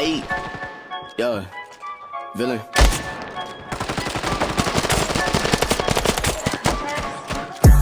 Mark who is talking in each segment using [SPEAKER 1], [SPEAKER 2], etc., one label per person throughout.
[SPEAKER 1] Ayy, yo, villain.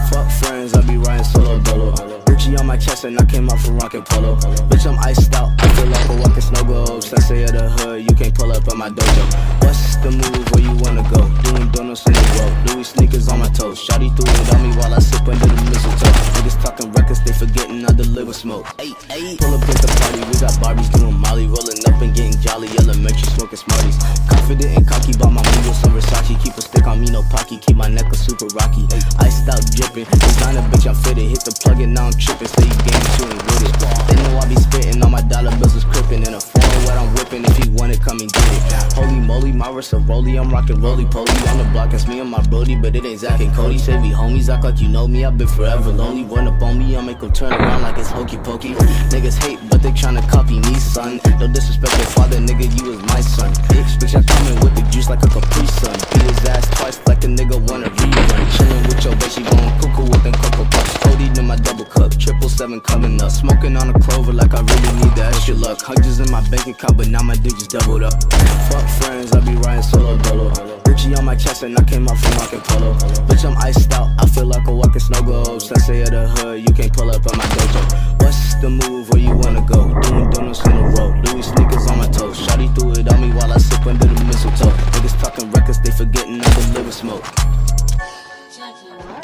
[SPEAKER 1] Fuck friends, I be riding solo dolo. Gucci on my chest and I came out from rockin' polo. Bitch, I'm iced out, I feel like a walking snow globe. Sensei of the hood, you can't pull up at my dojo. What's the move, where you wanna go? Doing donuts in the road, Louis sneakers on my toes. Shawty threw it on me while I sip under the mistletoe. Niggas talking records, they forgetting I deliver smoke. Ayy, ayy, pull up at the party, we got Barbies doing Molly. Rolling up and getting jolly, elementary smoking Smarties. Confident and cocky, bought my Migos some Versace. Keep a stick on me, no pocky, keep my neck a super rocky. Iced out dripping, designer bitch, I'm fitted. Hit the plug and now I'm tripping, say you game, you ain't with it. They know I be spitting, all my dollar bills is crippin'. In a foreign what I'm whipping, if he want it, come and get it. Holy moly, my wrist a rollie, I'm rockin' roly-poly. On the block, it's me and my brody, but it ain't Zach and Cody. Say we homies, act like you know me, I've been forever lonely. Run up on me, I'll make them turn around like it's hokey pokey. Niggas hate, but they tryna copy me, son. No disrespect your father, nigga, you was my son. Bitch, I come in with the juice like a Capri Sun. Beat his ass twice like a nigga wanna rerun. Chillin' with your bitch, she going cuckoo with them Cocoa Puffs. Cody in my double cup, 777 coming up. Smoking on a Clover like I really need the extra luck. Hundreds in my bank account, but now my digits doubled up. Fuck friends, I be riding solo dolo. Gucci on my chest and I came out from rockin' polo. Bitch, I'm iced out, I feel like a walking snow globe. Sensei of the hood, you can't pull up at my dojo. What's the move, where you wanna go? Doing donuts in the road, Louis sneakers on my toes. Shawty threw it on me while I sip under the mistletoe. Niggas talking records, they forgetting I deliver smoke.
[SPEAKER 2] Jackie, what?